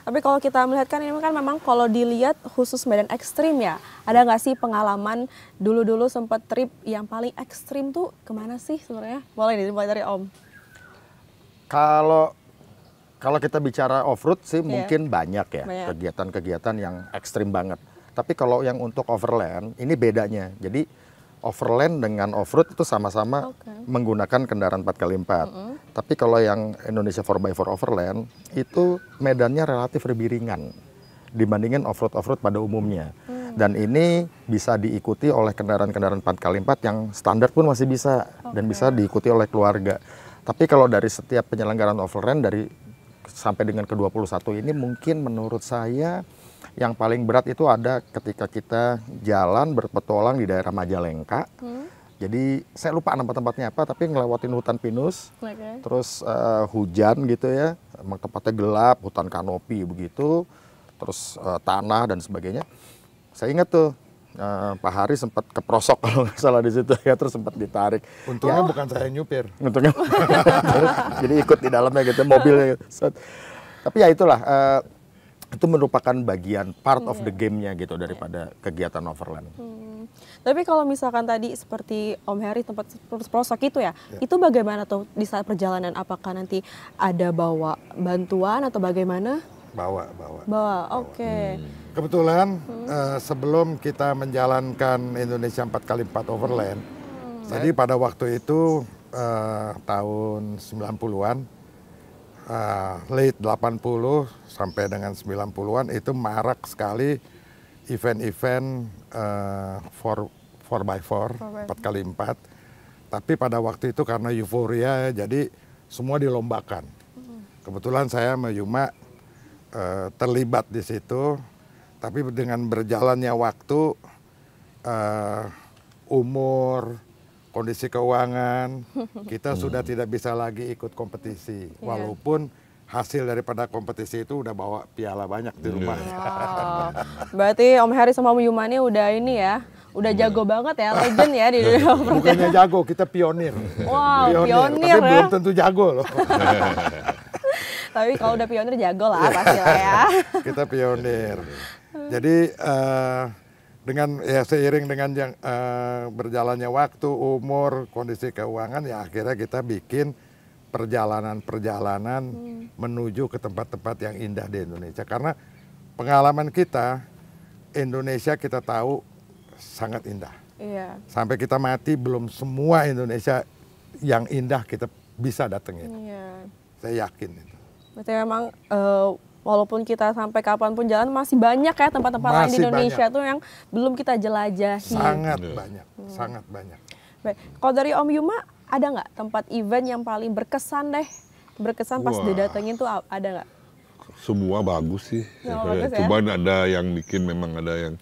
Tapi kalau kita melihat kan ini kan memang kalau dilihat khusus medan ekstrim ya. Ada nggak sih pengalaman dulu-dulu sempat trip yang paling ekstrim tuh kemana sih sebenarnya? Boleh dimulai dari Om. Kalau kita bicara off-road sih mungkin banyak ya Banyak. kegiatan-kegiatan yang ekstrim banget. Tapi kalau yang untuk overland ini bedanya. Jadi overland dengan off-road itu sama-sama menggunakan kendaraan 4x4. Tapi kalau yang Indonesia 4x4 overland itu medannya relatif lebih ringan dibandingin off-road pada umumnya. Dan ini bisa diikuti oleh kendaraan-kendaraan 4x4 yang standar pun masih bisa dan bisa diikuti oleh keluarga. Tapi kalau dari setiap penyelenggaraan overland dari sampai dengan ke-21 ini mungkin menurut saya yang paling berat itu ada ketika kita jalan berpetualang di daerah Majalengka. Jadi saya lupa nama tempatnya apa, tapi ngelewatin hutan pinus, terus hujan gitu ya, emang tempatnya gelap, hutan kanopi begitu, terus tanah dan sebagainya. Saya ingat tuh Pak Hari sempat keprosok kalau nggak salah di situ ya, terus sempat ditarik. Untungnya bukan saya nyupir. Untungnya, jadi ikut di dalamnya gitu, mobilnya. Gitu. Tapi ya itulah. Itu merupakan bagian part of the game-nya gitu daripada kegiatan overland. Tapi kalau misalkan tadi seperti Om Heri tempat pelosok itu ya, itu bagaimana tuh di saat perjalanan? Apakah nanti ada bawa bantuan atau bagaimana? Bawa. Oke. Kebetulan sebelum kita menjalankan Indonesia 4x4 overland, jadi pada waktu itu tahun 90-an, late 80 sampai dengan 90-an itu marak sekali event-event 4x4, 4x4. Tapi pada waktu itu karena euforia jadi semua dilombakan. Kebetulan saya sama Yuma terlibat di situ, tapi dengan berjalannya waktu, umur, kondisi keuangan, kita sudah tidak bisa lagi ikut kompetisi. Walaupun hasil daripada kompetisi itu udah bawa piala banyak di rumah. Wow. Berarti Om Heri sama Om Yuma ini udah ini ya, udah jago banget ya, legend ya di dunia. Bukannya jago, kita pionir. Wow, pionir tapi ya. belum tentu jago loh. Tapi kalau udah pionir jago lah pasti lah ya. Kita pionir. Jadi dengan ya seiring dengan berjalannya waktu, umur, kondisi keuangan, ya akhirnya kita bikin perjalanan-perjalanan menuju ke tempat-tempat yang indah di Indonesia. Karena pengalaman kita, Indonesia kita tahu sangat indah. Iya. Sampai kita mati belum semua Indonesia yang indah kita bisa datengin. Iya. Saya yakin itu. Berarti memang walaupun kita sampai kapanpun jalan masih banyak ya tempat-tempat lain di Indonesia tuh yang belum kita jelajahi. Sangat banyak, sangat banyak. Baik, kalau dari Om Yuma ada nggak tempat event yang paling berkesan deh? Berkesan pas didatengin tuh ada nggak? Semua bagus sih. Bagus ya? Cuman ada yang bikin memang ada yang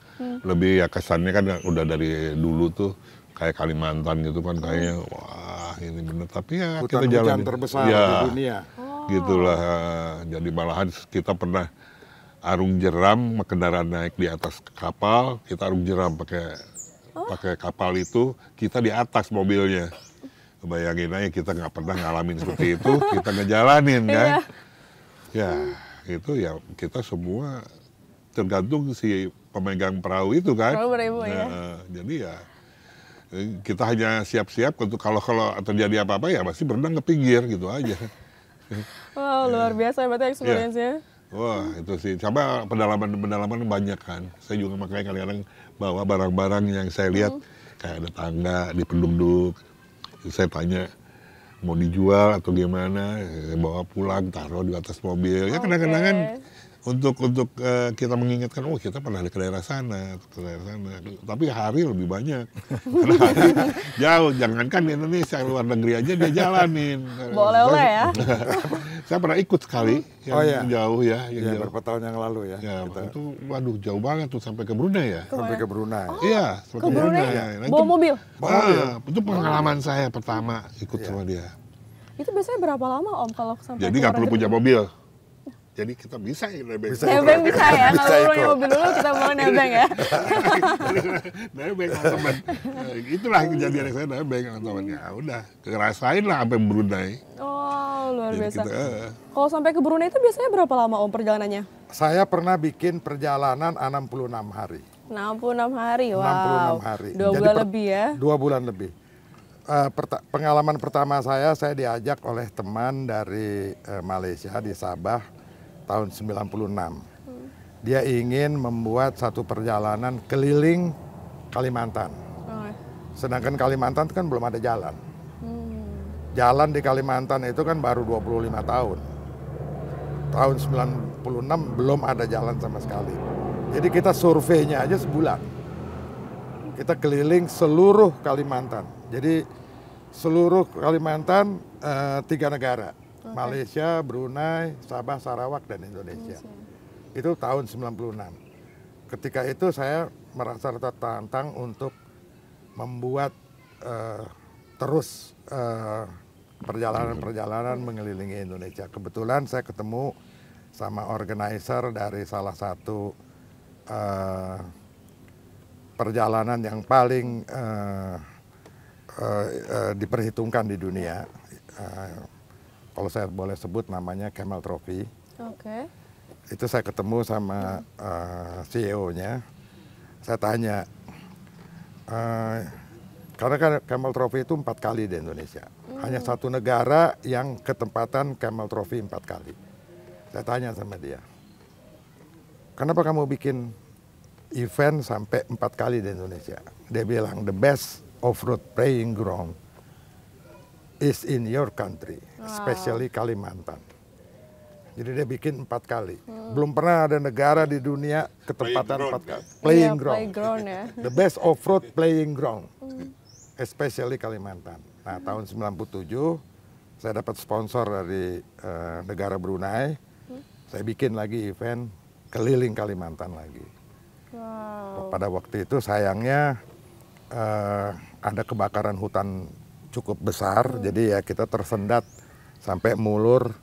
lebih ya kesannya kan udah dari dulu tuh kayak Kalimantan gitu kan kayaknya wah ini bener. Tapi ya kita jalan terbesar ya, di dunia. Gitulah. Jadi malahan kita pernah arung jeram kendaraan naik di atas kapal, kita arung jeram pakai kapal itu, kita di atas mobilnya. Bayangin aja kita nggak pernah ngalamin seperti itu, kita ngejalanin kan. Ya itu ya kita semua tergantung si pemegang perahu itu kan. Jadi ya kita hanya siap-siap untuk kalau terjadi apa-apa ya pasti berenang ke pinggir gitu aja. Wow, luar biasa berarti experience-nya. Wah itu sih, sama pendalaman banyak kan. Saya juga makanya kadang-kadang bawa barang-barang yang saya lihat kayak ada tangga di penduduk. Saya tanya mau dijual atau gimana, bawa pulang taruh di atas mobil. Ya kadang-kadang kan untuk kita mengingatkan, oh kita pernah ke daerah sana, Tapi Hari lebih banyak. Karena Hari jauh, jangankan di Indonesia, luar negeri aja dia jalanin. Boleh ya. Saya pernah ikut sekali, yang jauh ya. Yang beberapa tahun yang lalu ya. Itu waduh jauh banget tuh sampai ke Brunei ya. Sampai ke Brunei. Iya, ke Brunei. Bawa mobil? Itu pengalaman saya pertama ikut sama dia. Itu biasanya berapa lama Om kalau sampai? Jadi nggak perlu punya mobil. Jadi kita bisa nebeng. Nebeng bisa ya, kalau punya mobil dulu kita mau nebeng ya. Nebeng sama teman. Itulah kejadian saya nebeng sama teman. Ya udah, ngerasain lah sampai Brunei. Oh luar Jadi biasa. kita, Kalau sampai ke Brunei itu biasanya berapa lama Om perjalanannya? Saya pernah bikin perjalanan 66 hari. 66 hari, wow. 66 hari. 2 Jadi bulan lebih ya? 2 bulan lebih. Pengalaman pertama saya diajak oleh teman dari Malaysia di Sabah tahun 96. Dia ingin membuat satu perjalanan keliling Kalimantan. Oh. Sedangkan Kalimantan kan belum ada jalan. Jalan di Kalimantan itu kan baru 25 tahun. Tahun 96 belum ada jalan sama sekali. Jadi kita surveinya aja sebulan. Kita keliling seluruh Kalimantan. Jadi seluruh Kalimantan 3 negara. Malaysia, Brunei, Sabah, Sarawak, dan Indonesia. Itu tahun 96. Ketika itu saya merasa tertantang untuk membuat terus perjalanan-perjalanan mengelilingi Indonesia. Kebetulan saya ketemu sama organizer dari salah satu perjalanan yang paling diperhitungkan di dunia. Kalau saya boleh sebut namanya Camel Trophy. Oke. Itu saya ketemu sama CEO-nya. Saya tanya, karena kan Camel Trophy itu 4 kali di Indonesia. Hanya satu negara yang ketempatan Camel Trophy 4 kali. Saya tanya sama dia, kenapa kamu bikin event sampai 4 kali di Indonesia? Dia bilang, the best off-road playing ground is in your country, especially Kalimantan. Jadi dia bikin 4 kali. Belum pernah ada negara di dunia ketempatan 4 kali. Playing ground. Playground ya. The best off-road playing ground, especially Kalimantan. Nah, tahun 97 saya dapat sponsor dari negara Brunei. Saya bikin lagi event keliling Kalimantan lagi. Wow. Pada waktu itu sayangnya ada kebakaran hutan cukup besar, jadi ya kita tersendat sampai mulur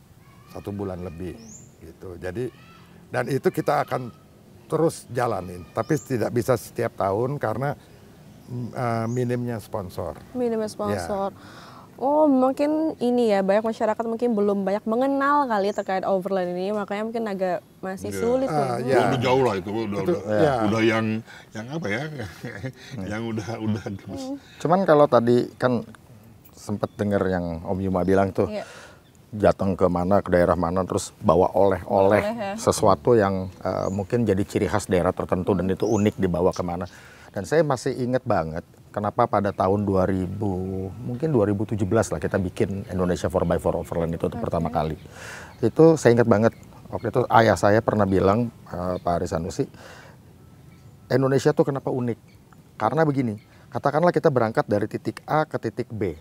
1 bulan lebih gitu. Jadi dan itu kita akan terus jalanin, tapi tidak bisa setiap tahun karena minimnya sponsor. Minimnya sponsor. Oh, mungkin ini ya, banyak masyarakat mungkin belum banyak mengenal kali terkait overland ini, makanya mungkin agak masih sulit. udah jauh lah itu, ya. udah yang apa ya, yang udah. Cuman kalau tadi kan sempat dengar yang Om Yuma bilang tuh, Iya. datang ke mana, ke daerah mana, terus bawa oleh-oleh ya. sesuatu yang mungkin jadi ciri khas daerah tertentu dan itu unik dibawa kemana. Dan saya masih ingat banget kenapa pada tahun 2017 lah kita bikin Indonesia 4x4 Overland itu pertama kali. Itu saya ingat banget, waktu itu ayah saya pernah bilang, Pak Haris Sanusi, Indonesia tuh kenapa unik? Karena begini, katakanlah kita berangkat dari titik A ke titik B.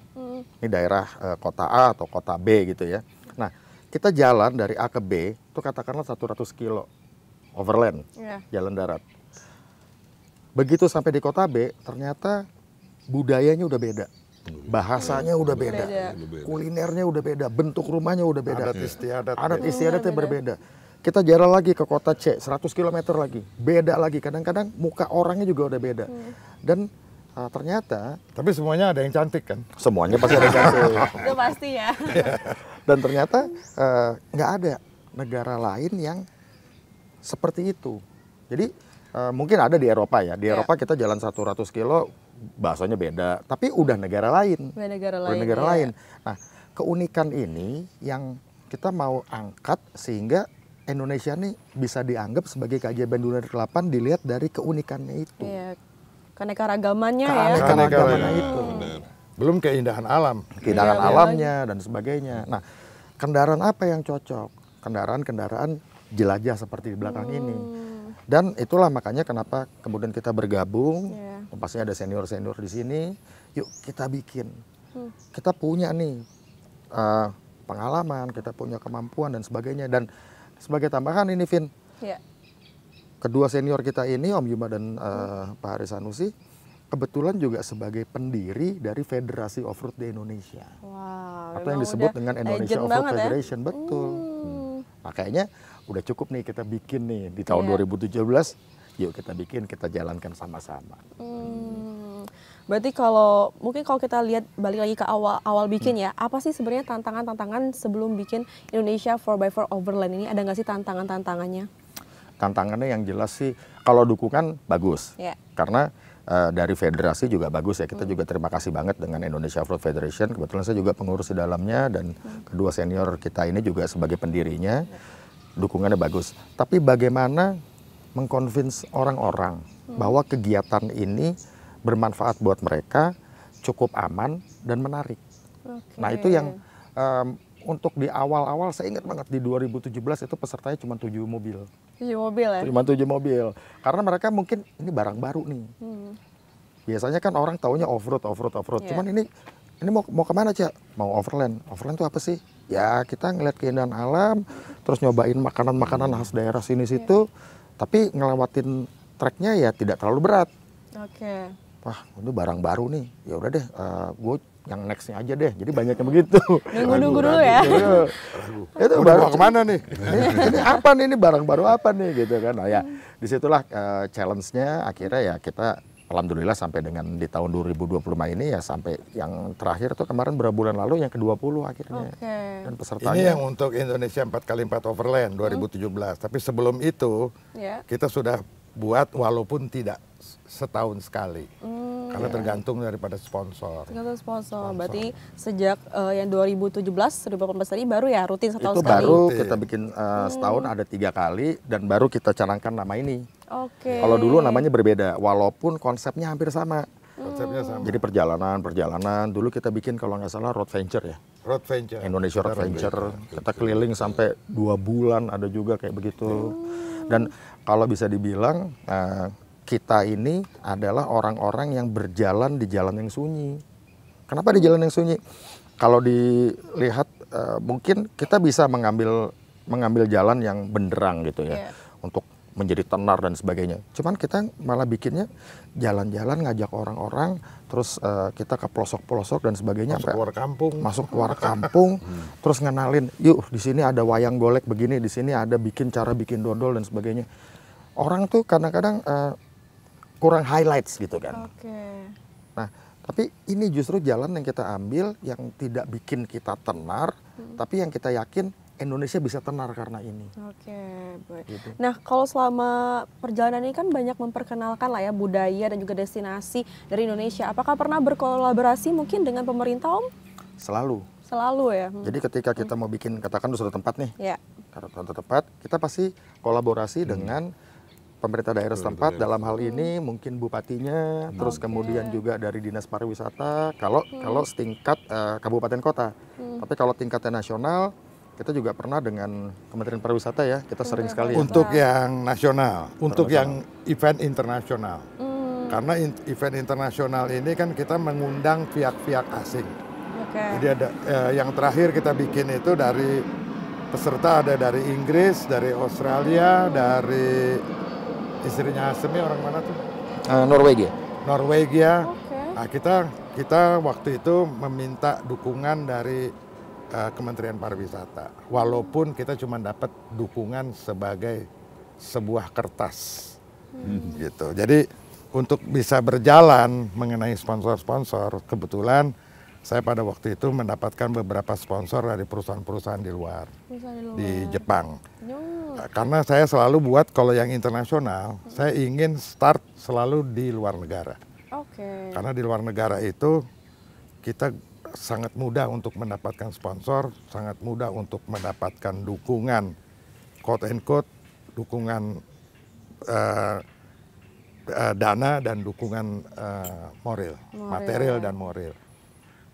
Ini daerah kota A atau kota B gitu ya. Nah, kita jalan dari A ke B, itu katakanlah 100 kilo overland, jalan darat. Begitu sampai di kota B, ternyata budayanya udah beda. Bahasanya udah beda. Kulinernya udah beda, bentuk rumahnya udah beda. Adat istiadatnya berbeda. Kita jalan lagi ke kota C, 100 km lagi. Beda lagi, kadang-kadang muka orangnya juga udah beda. Dan ternyata... Tapi semuanya ada yang cantik kan? Semuanya pasti ada yang cantik. Itu pasti ya. Dan ternyata nggak ada negara lain yang seperti itu. Jadi mungkin ada di Eropa ya. Di Eropa kita jalan 100 kilo, bahasanya beda. Tapi udah negara lain. Udah negara lain. Nah, keunikan ini yang kita mau angkat sehingga Indonesia nih bisa dianggap sebagai keajaiban dunia ke-8 dilihat dari keunikannya itu. Iya. Keanekaragamannya ya. Keanekaragamannya itu. Belum keindahan alam. Keindahan alamnya dan sebagainya. Nah, kendaraan apa yang cocok? Kendaraan-kendaraan jelajah seperti di belakang ini. Dan itulah makanya kenapa kemudian kita bergabung. Pastinya ada senior-senior di sini. Yuk kita bikin. Kita punya nih pengalaman, kita punya kemampuan dan sebagainya. Dan sebagai tambahan ini, Vin. Kedua senior kita ini, Om Yuma dan Pak Haris Sanusi, kebetulan juga sebagai pendiri dari Federasi Offroad di Indonesia. Wow, atau yang disebut dengan Indonesia Offroad Federation. Ya? Betul. Makanya udah cukup nih kita bikin nih di tahun 2017, yuk kita bikin, kita jalankan sama-sama. Berarti kalau mungkin kalau kita lihat balik lagi ke awal bikin ya, apa sih sebenarnya tantangan sebelum bikin Indonesia 4x4 Overland ini? Ada nggak sih tantangannya? Tantangannya yang jelas sih, kalau dukungan bagus, karena dari federasi juga bagus ya. Kita juga terima kasih banget dengan Indonesia Off-Road Federation. Kebetulan saya juga pengurus di dalamnya dan kedua senior kita ini juga sebagai pendirinya. Dukungannya bagus. Tapi bagaimana mengconvince orang-orang bahwa kegiatan ini bermanfaat buat mereka, cukup aman dan menarik. Nah itu yang untuk di awal-awal saya ingat banget di 2017 itu pesertanya cuma 7 mobil. 7 mobil ya? Cuma 7 mobil. Karena mereka mungkin ini barang baru nih. Biasanya kan orang taunya off-road. Cuman ini mau kemana, Cak? Mau overland. Overland itu apa sih? Ya kita ngeliat keindahan alam, terus nyobain makanan-makanan khas daerah sini-situ, tapi ngelewatin treknya ya tidak terlalu berat. Wah, ini barang baru nih. Ya udah deh, gue yang nextnya aja deh. Jadi banyaknya begitu. Nunggu dulu ya. Itu baru kemana nih? Ini apa nih? Ini barang baru apa nih? Gitu kan. Nah ya, disitulah challenge-nya. Akhirnya ya kita alhamdulillah sampai dengan di tahun 2025 ini ya sampai yang terakhir tuh kemarin beberapa bulan lalu yang ke-20 akhirnya. Dan pesertanya. Ini yang untuk Indonesia 4x4 Overland 2017. Tapi sebelum itu kita sudah buat walaupun tidak setahun sekali. Karena tergantung daripada sponsor. Tergantung sponsor. Berarti sejak yang 2017, 2018 tadi baru ya rutin setahun itu sekali? Itu baru kita bikin setahun ada 3 kali dan baru kita canangkan nama ini. Kalau dulu namanya berbeda, walaupun konsepnya hampir sama. Konsepnya sama. Jadi perjalanan. Dulu kita bikin kalau nggak salah road venture ya. Road venture. Indonesia Road Venture. Kita keliling sampai 2 bulan ada juga kayak begitu. Dan kalau bisa dibilang kita ini adalah orang-orang yang berjalan di jalan yang sunyi. Kenapa di jalan yang sunyi? Kalau dilihat mungkin kita bisa mengambil jalan yang benderang gitu ya, untuk menjadi tenar dan sebagainya. Cuman kita malah bikinnya jalan-jalan ngajak orang-orang, terus kita ke pelosok-pelosok dan sebagainya. Masuk keluar kampung, terus ngenalin, yuk di sini ada wayang golek begini, di sini ada cara bikin dodol dan sebagainya. Orang tuh kadang-kadang kurang highlights gitu kan. Nah, tapi ini justru jalan yang kita ambil yang tidak bikin kita tenar, tapi yang kita yakin Indonesia bisa tenar karena ini. Baik. Gitu. Nah, kalau selama perjalanan ini kan banyak memperkenalkan lah ya budaya dan juga destinasi dari Indonesia. Apakah pernah berkolaborasi mungkin dengan pemerintah, Om? Selalu ya. Jadi ketika kita mau bikin, katakan suatu tempat nih, suatu tempat, kita pasti kolaborasi dengan pemerintah daerah setempat dalam hal ini mungkin bupatinya, terus kemudian juga dari dinas pariwisata. Kalau setingkat kabupaten kota, tapi kalau tingkatnya nasional, kita juga pernah dengan Kementerian Pariwisata ya, kita sering sekali. Untuk yang nasional, untuk yang event internasional, karena event internasional ini kan kita mengundang pihak-pihak asing. Jadi ada yang terakhir kita bikin itu dari peserta ada dari Inggris, dari Australia, dari istrinya Asemi orang mana tuh? Norwegia. Nah, kita waktu itu meminta dukungan dari Kementerian Pariwisata. Walaupun kita cuma dapat dukungan sebagai sebuah kertas. Gitu. Jadi untuk bisa berjalan mengenai sponsor-sponsor, kebetulan saya pada waktu itu mendapatkan beberapa sponsor dari perusahaan-perusahaan di luar. Di Jepang. Karena saya selalu buat kalau yang internasional, saya ingin start selalu di luar negara. Karena di luar negara itu kita sangat mudah untuk mendapatkan sponsor, sangat mudah untuk mendapatkan dukungan, quote and quote, dukungan dana dan dukungan material dan moral.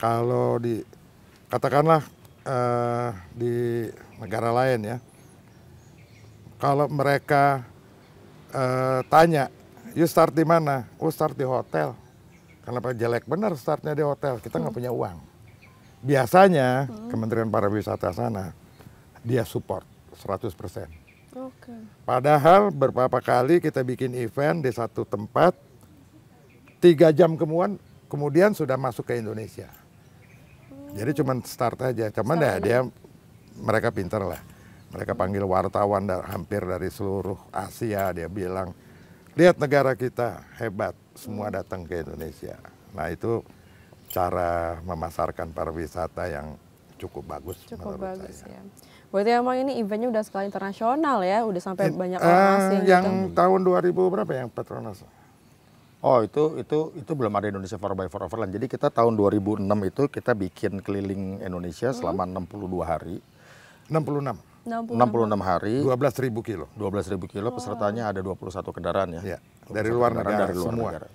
Kalau katakanlah di negara lain ya, kalau mereka tanya, you start di mana? Oh start di hotel. Kenapa jelek benar startnya di hotel? Kita nggak punya uang. Biasanya Kementerian Pariwisata sana, dia support 100%. Padahal beberapa kali kita bikin event di satu tempat, 3 jam kemudian sudah masuk ke Indonesia. Jadi cuma start aja. Cuman mereka pintar lah. Mereka panggil wartawan hampir dari seluruh Asia, dia bilang, lihat negara kita hebat, semua datang ke Indonesia. Nah itu cara memasarkan pariwisata yang cukup bagus Cukup menurut bagus saya. ya. Berarti emang ini eventnya udah skala internasional ya, udah sampai banyak orang asing Yang gitu. tahun 2000 berapa yang Petronas? Oh itu belum ada Indonesia 4x4 Overland. Jadi kita tahun 2006 itu kita bikin keliling Indonesia selama 62 hari. 66, 66. 66 hari, 12.000 kilo. 12.000 kilo, pesertanya ada 21 kendaraan ya. Ya, dari 21 luar kendaraan negara dari luar semua. negara.